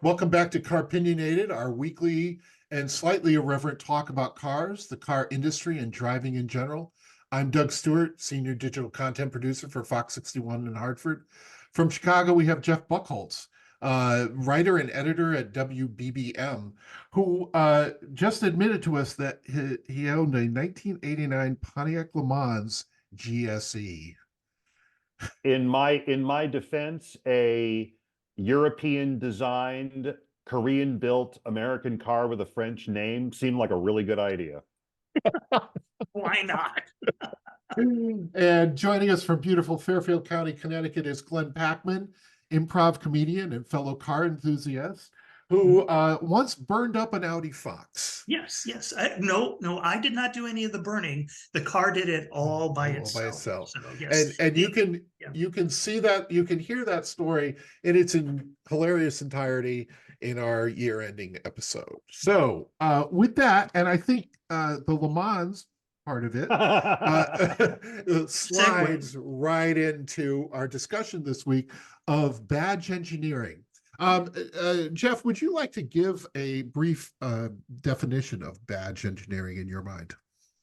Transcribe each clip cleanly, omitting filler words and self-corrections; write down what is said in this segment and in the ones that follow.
Welcome back to Car-Pinionated, our weekly and slightly irreverent talk about cars, the car industry, and driving in general. I'm Doug Stewart, Senior Digital Content Producer for Fox 61 in Hartford. From Chicago, we have Jeff Buchholz, writer and editor at WBBM, who just admitted to us that he owned a 1989 Pontiac Le Mans GSE. In my defense, a European designed, Korean built American car with a French name seemed like a really good idea. Why not? And joining us from beautiful Fairfield County, Connecticut is Glenn Packman, improv comedian and fellow car enthusiast, who once burned up an Audi Fox. Yes. No, I did not do any of the burning. The car did it all by itself. So, yes. And you can see that, you can hear that story in its hilarious entirety in our year-ending episode. So with that, and I think the Le Mans part of it slides right into our discussion this week of badge engineering. Jeff, would you like to give a brief definition of badge engineering in your mind?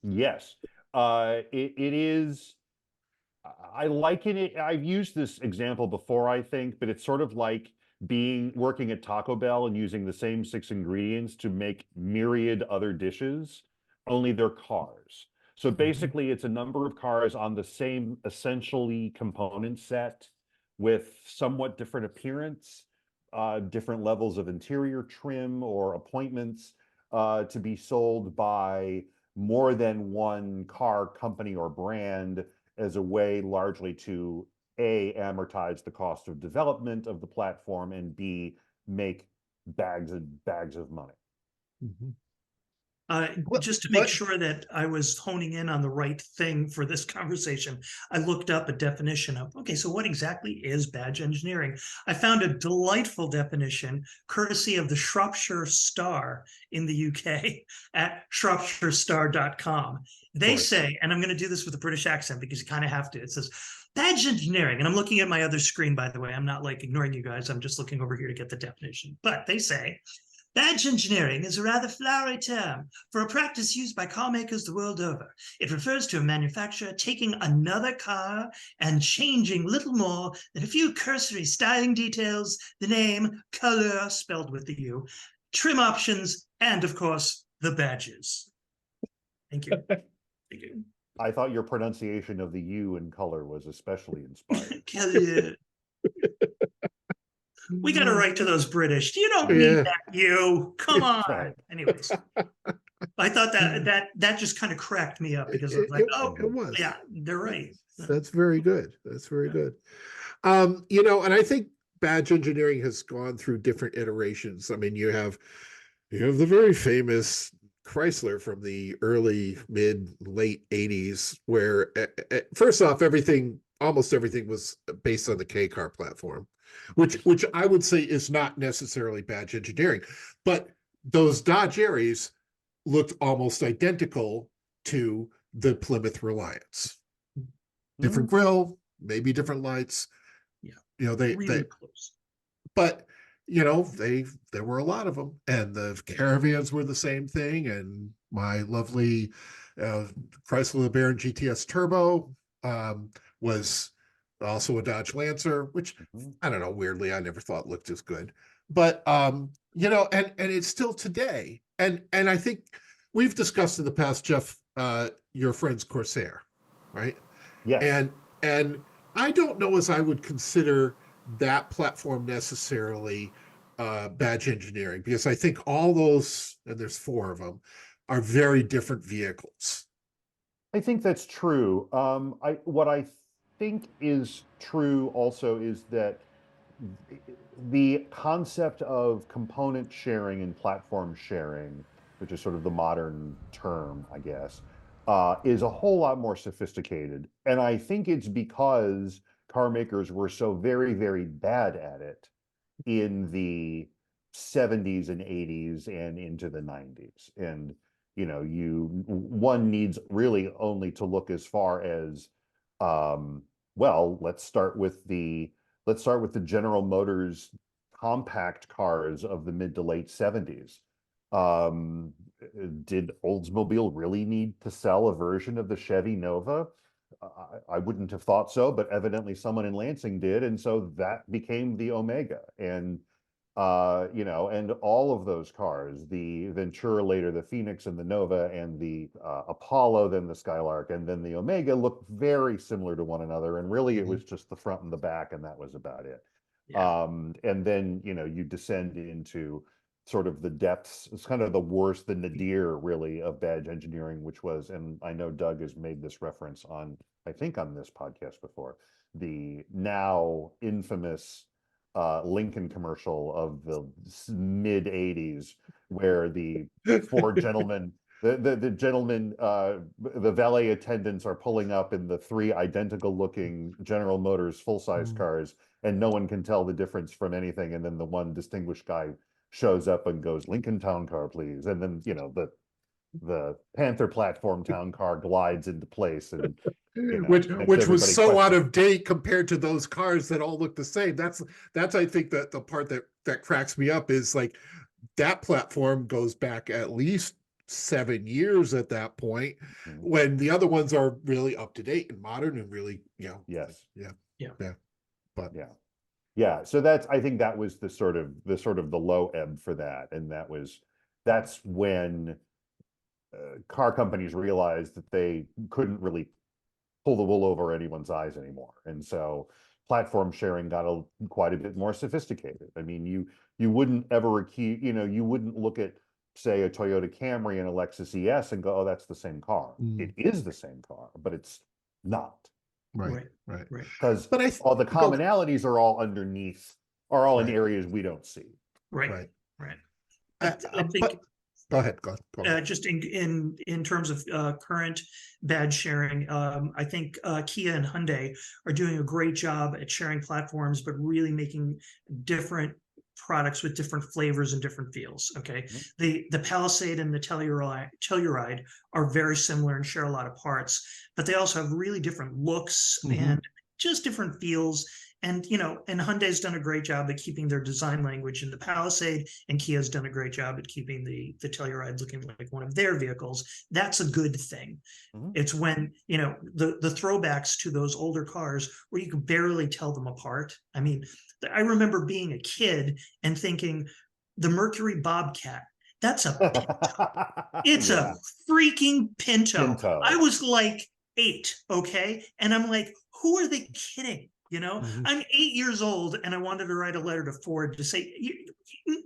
Yes, it is. I liken it. I've used this example before, I think, but it's sort of like working at Taco Bell and using the same 6 ingredients to make myriad other dishes, only they're cars. So basically, it's a number of cars on the same essentially component set with somewhat different appearance, different levels of interior trim or appointments to be sold by more than one car company or brand as a way largely to A, amortize the cost of development of the platform, and B, make bags and bags of money. Just to make sure that I was honing in on the right thing for this conversation, I looked up a definition of, okay, so what exactly is badge engineering? I found a delightful definition courtesy of the Shropshire Star in the UK at shropshirestar.com. They say, and I'm going to do this with a British accent because you kind of have to, it says, badge engineering, and I'm looking at my other screen, by the way. I'm not like ignoring you guys. I'm just looking over here to get the definition. But they say, badge engineering is a rather flowery term for a practice used by car makers the world over. It refers to a manufacturer taking another car and changing little more than a few cursory styling details, the name, color, spelled with the U, trim options, and of course, the badges. Thank you. Thank you. I thought your pronunciation of the U in color was especially inspired. Color. We got to write to those British. You don't mean that, you. Come on. Anyways, I thought that just kind of cracked me up because I was like, it was. Yeah, they're right. That's very good. That's very good. And I think badge engineering has gone through different iterations. I mean, you have the very famous Chrysler from the early, late 80s, where first off, almost everything was based on the K car platform, which I would say is not necessarily badge engineering, but those Dodge Aries looked almost identical to the Plymouth Reliance. Different grille, maybe different lights. Yeah, they close. But there were a lot of them, and the Caravans were the same thing. And my lovely Chrysler LeBaron GTS Turbo was also a Dodge Lancer, which I don't know, weirdly, I never thought looked as good. But and it's still today. And I think we've discussed in the past, Jeff, your friend's Corsair, right? Yes. And I don't know as I would consider that platform necessarily badge engineering, because I think all those, and there's 4 of them, are very different vehicles. I think that's true. What I think is true also is that the concept of component sharing and platform sharing, which is sort of the modern term, I guess, is a whole lot more sophisticated. And I think it's because car makers were so very, very bad at it in the 70s and 80s and into the 90s. And one needs really only to look as far as let's start with the General Motors compact cars of the mid to late 70s. Did Oldsmobile really need to sell a version of the Chevy Nova? I wouldn't have thought so, but evidently someone in Lansing did, and so that became the Omega. And you know, and all of those cars, the Ventura later, the Phoenix and the Nova, and the Apollo, then the Skylark, and then the Omega, looked very similar to one another. And really, it was just the front and the back, and that was about it. Yeah. And then, you know, you descend into sort of the depths. It's kind of the worst, the nadir, really, of badge engineering, which was, and I know Doug has made this reference on, I think, on this podcast before, the now infamous Lincoln commercial of the mid 80s, where the four gentlemen, the gentlemen, the valet attendants are pulling up in the three identical looking General Motors full-size cars, and no one can tell the difference from anything. And then the one distinguished guy shows up and goes, "Lincoln Town Car, please." And then, you know, the Panther platform town car glides into place, and you know, which makes was everybody so out question. of date compared to those cars that all look the same. That's I think that the part that cracks me up is like that platform goes back at least 7 years at that point, Mhm. when the other ones are really up to date and modern and really, you know, Yes. Yeah. but Yeah. So that's, I think that was the sort of the low ebb for that. And that's when car companies realized that they couldn't really pull the wool over anyone's eyes anymore. And so platform sharing got quite a bit more sophisticated. I mean, you wouldn't ever you wouldn't look at, say, a Toyota Camry and a Lexus ES and go, "Oh, that's the same car." It is the same car, but it's not, right. because But all the commonalities are all underneath, are all in Right. areas we don't see. Right. But I think go ahead. just in terms of current badge sharing, I think Kia and Hyundai are doing a great job at sharing platforms, but really making different products with different flavors and different feels. Okay, the Palisade and the Telluride are very similar and share a lot of parts, but they also have really different looks and just different feels. And you know, and Hyundai's done a great job at keeping their design language in the Palisade, and Kia's done a great job at keeping the Telluride looking like one of their vehicles. That's a good thing. It's when, you know, the throwbacks to those older cars where you can barely tell them apart. I mean, I remember being a kid and thinking the Mercury Bobcat, that's a Pinto. It's Yeah. a freaking Pinto. Pinto. I was like 8, okay? And I'm like, who are they kidding? You know, I'm 8 years old and I wanted to write a letter to Ford to say,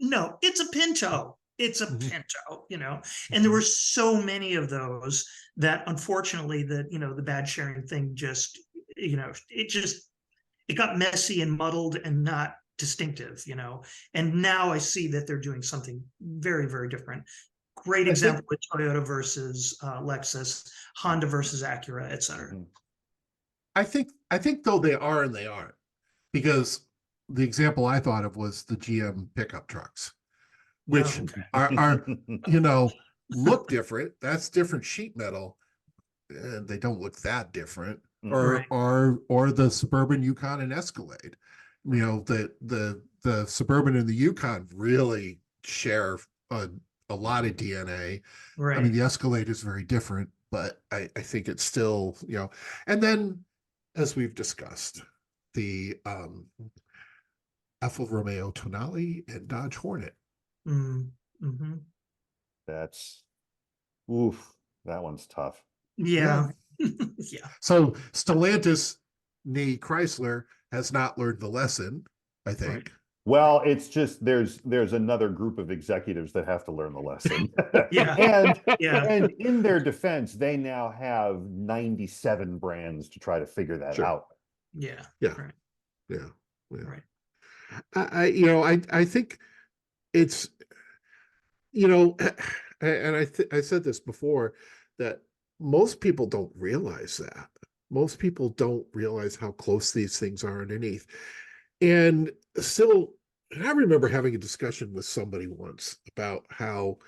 no, it's a Pinto. It's a Pinto, you know, and there were so many of those that unfortunately you know, the badge sharing thing just, you know, it got messy and muddled and not distinctive, you know, and now I see that they're doing something very, very different. Great example with Toyota versus Lexus, Honda versus Acura, et cetera. I think though they are and they aren't, because the example I thought of was the GM pickup trucks, which are you know, look different. That's different sheet metal, and they don't look that different. Or the Suburban, Yukon, and Escalade. You know, the Suburban and the Yukon really share a lot of DNA. I mean, the Escalade is very different, but I think it's still, you know, and then, as we've discussed, the Alfa Romeo Tonale and Dodge Hornet. That's, oof, that one's tough. Yeah. So Stellantis, nee Chrysler, has not learned the lesson, I think. Well, it's just there's another group of executives that have to learn the lesson. And in their defense, they now have 97 brands to try to figure that out. I think it's, you know, and I said this before, that most people don't realize that. Most people don't realize how close these things are underneath. And still, I remember having a discussion with somebody once about how,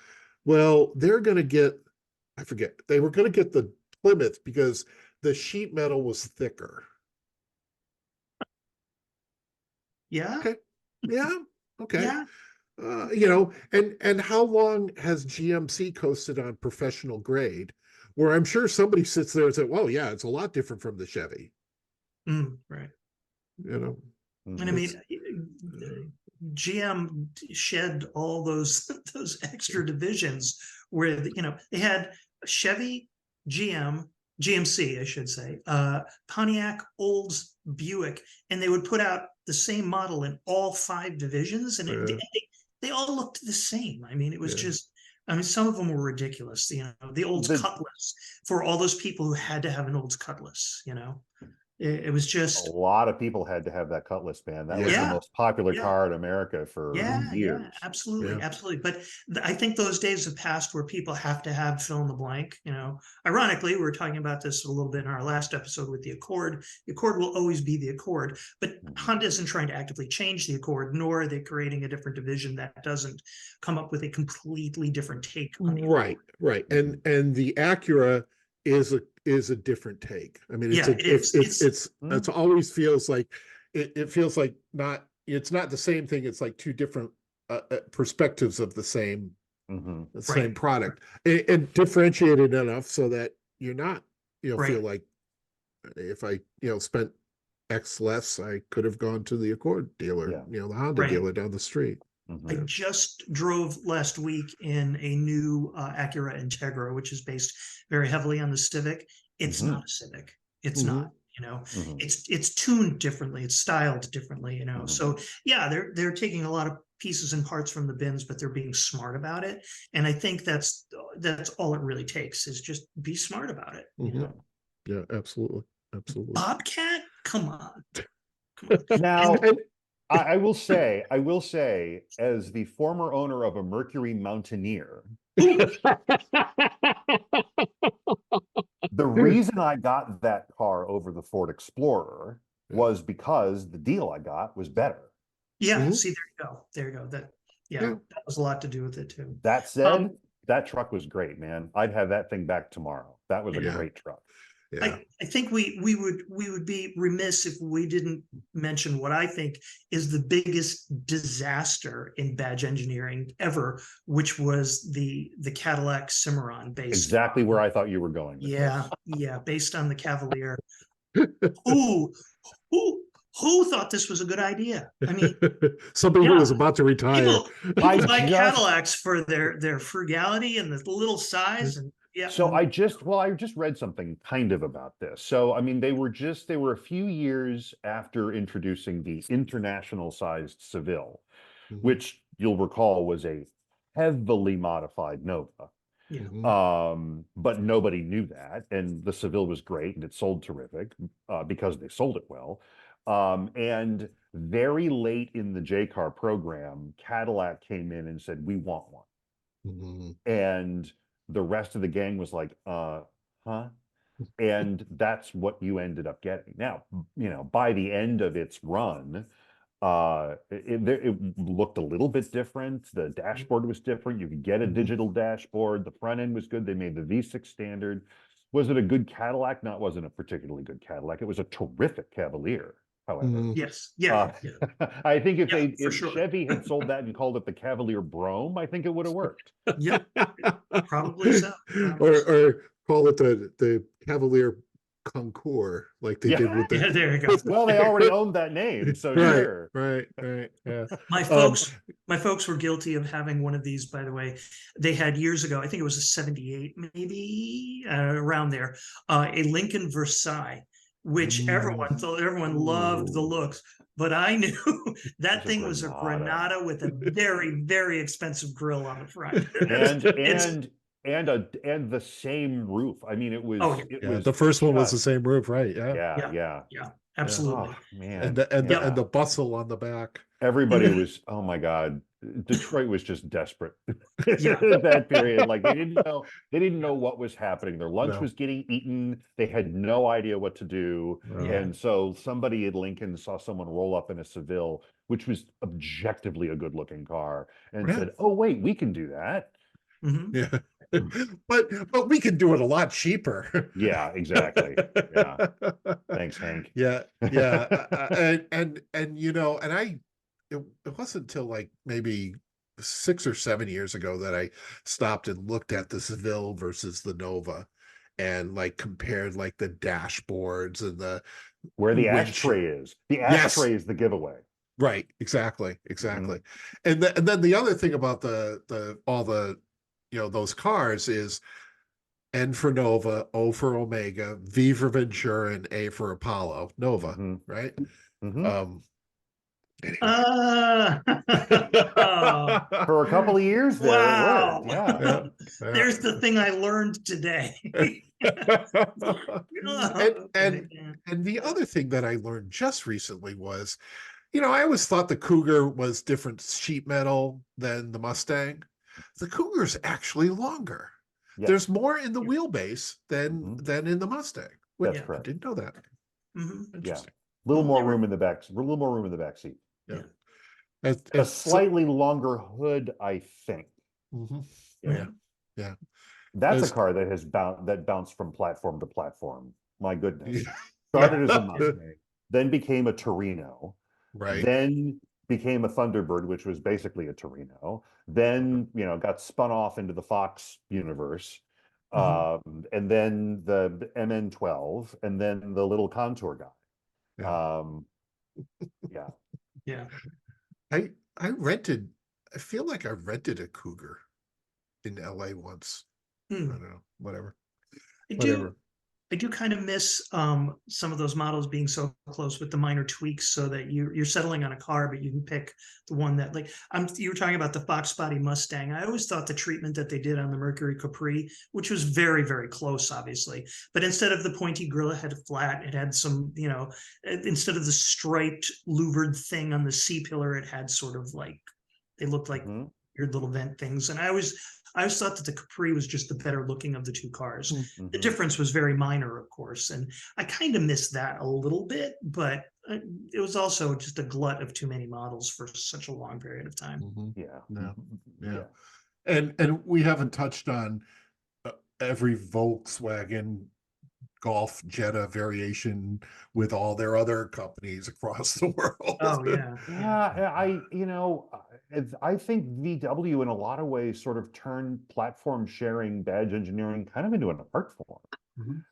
well, they're going to get, I forget, they were going to get the Plymouth because the sheet metal was thicker. Yeah. Okay. Yeah. Okay. Yeah. You know, and how long has GMC coasted on professional grade? Where I'm sure somebody sits there and said, "Well, yeah, it's a lot different from the Chevy." Right. You know, And I it's mean, GM shed all those those extra divisions where they had Chevy, GM, GMC, I should say, Pontiac, Olds, Buick, and they would put out the same model in all 5 divisions, and they all looked the same. I mean, it was just. I mean, some of them were ridiculous. The Olds Cutlass for all those people who had to have an Olds Cutlass. It was A just. lot of people had to have that Cutlass, man. That was the Yeah. most popular Yeah. car in America for Yeah, years. absolutely, Yeah. absolutely. But I think those days have passed where people have to have fill in the blank. Ironically, we were talking about this a little bit in our last episode with the Accord. The Accord will always be the Accord, but Honda isn't trying to actively change the Accord, nor are they creating a different division that doesn't come up with a completely different take on the right, right, and the Acura is a different take. I mean, Yeah, it is. it's always feels like it feels like not. It's not the same thing. It's like two different perspectives of the same Right. product, and differentiated enough so that you're not Right. feel like if I spent X less, I could have gone to the Accord dealer, Yeah. the Honda Right. dealer down the street. I just drove last week in a new Acura Integra, which is based very heavily on the Civic. It's not a Civic. It's not. It's tuned differently. It's styled differently. So yeah, they're taking a lot of pieces and parts from the bins, but they're being smart about it. And I think that's all it really takes is just be smart about it. Yeah, absolutely, absolutely. Bobcat, come on. Now, I will say, as the former owner of a Mercury Mountaineer, the reason I got that car over the Ford Explorer was because the deal I got was better. Yeah, see, there you go. That was a lot to do with it too. That said, that truck was great, man. I'd have that thing back tomorrow. That was a great truck. Yeah. I think we would be remiss if we didn't mention what I think is the biggest disaster in badge engineering ever, which was the Cadillac Cimarron based. Exactly where I thought you were going. Yeah, based on the Cavalier. Who thought this was a good idea? I mean, somebody who was about to retire. People buy Cadillacs for their frugality and the little size and. Yeah. So I just read something kind of about this. So I mean, they were a few years after introducing the international sized Seville, which you'll recall was a heavily modified Nova. But nobody knew that, and the Seville was great and it sold terrific because they sold it well. And very late in the J-Car program, Cadillac came in and said, "We want one," and the rest of the gang was like, huh? And that's what you ended up getting. Now, by the end of its run, it looked a little bit different. The dashboard was different. You could get a digital dashboard. The front end was good. They made the V6 standard. Was it a good Cadillac? No, it wasn't a particularly good Cadillac. It was a terrific Cavalier, however. Yes. I think if sure. Chevy had sold that and called it the Cavalier Brome, I think it would have worked. Yep, probably so. Or call it the Cavalier Concours, like they did with that. Yeah, there you go. Well, they already owned that name, so sure. Right. Yeah. My folks were guilty of having one of these, by the way. They had years ago, I think it was a 78, maybe around there, a Lincoln Versailles, which everyone loved the looks. But I knew that thing was a Granada with a very, very expensive grille on the front. and the same roof. I mean, it was. The first one was the same roof, right? Yeah, absolutely. Oh, man, and the bustle on the back. Everybody was. Oh my God, Detroit was just desperate. That period, like they didn't know what was happening. Their lunch was getting eaten. They had no idea what to do, and so somebody at Lincoln saw someone roll up in a Seville, which was objectively a good-looking car, and said, "Oh wait, we can do that." Yeah. but we could do it a lot cheaper. Yeah, exactly. Yeah. Thanks, Hank. Yeah. And it wasn't until like maybe 6 or 7 years ago that I stopped and looked at the Seville versus the Nova and like compared like the dashboards and the Where the windshield. ashtray is. The Yes. ashtray is the giveaway. Right, exactly. And then the other thing about the all the those cars is N for Nova, O for Omega, V for Ventura, and A for Apollo. Nova, right? Mhm. Anyway. Oh, For a couple of years there, wow. it worked. Yeah. There's the thing I learned today. And the other thing that I learned just recently was, I always thought the Cougar was different sheet metal than the Mustang. The Cougar's actually longer. Yeah. There's more in the wheelbase than in the Mustang. That's I correct. didn't know that. Mhm. Yeah. A little more room in the back. A little more room in the back seat. Yeah. A slightly longer hood, I think. Yeah. That's a car that has bounced from platform to platform. My goodness. Started as a Mustang, then became a Torino, Right. then became a Thunderbird, which was basically a Torino, then got spun off into the Fox universe, and then the MN12, and then the little Contour guy. Yeah. I feel like I rented a Cougar in LA once. I don't know, whatever. I do kind of miss some of those models being so close with the minor tweaks, so that you're settling on a car, but you can pick the one that, like, you were talking about the Fox Body Mustang. I always thought the treatment that they did on the Mercury Capri, which was very, very close, obviously, but instead of the pointy grill, it had a flat. It had some, instead of the striped louvered thing on the C-pillar, it had sort of like, they looked like weird little vent things. And I always thought that the Capri was just the better looking of the two cars. The difference was very minor, of course, and I kind of missed that a little bit, but it was also just a glut of too many models for such a long period of time. Yeah. And we haven't touched on every Volkswagen Golf Jetta variation with all their other companies across the world. Oh yeah. I think VW in a lot of ways sort of turned platform sharing badge engineering kind of into an art form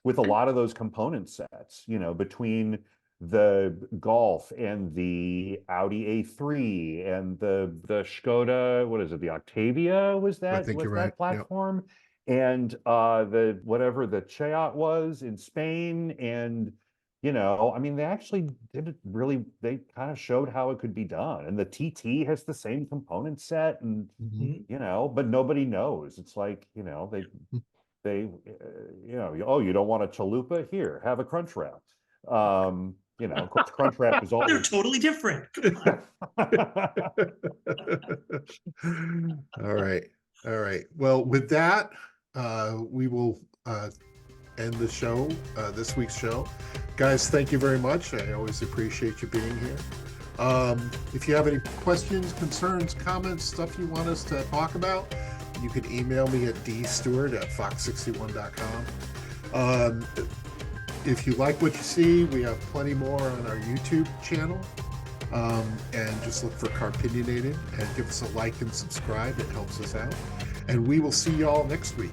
with a lot of those component sets, between the Golf and the Audi A3 and the Skoda, what is it, the Octavia, was that platform? Yep. And the whatever the Cheat was in Spain, and they actually did it really. They kind of showed how it could be done, and the TT has the same component set, and but nobody knows. It's like they oh, you don't want a chalupa? Here, have a crunch wrap. Of course, crunch wrap is always they're totally different. All right. Well, with that, we will end the show, this week's show. Guys, thank you very much. I always appreciate you being here. If you have any questions, concerns, comments, stuff you want us to talk about, you can email me at dstewart@fox61.com. If you like what you see, we have plenty more on our YouTube channel. And just look for Car-Pinionated and give us a like and subscribe. It helps us out. And we will see y'all next week.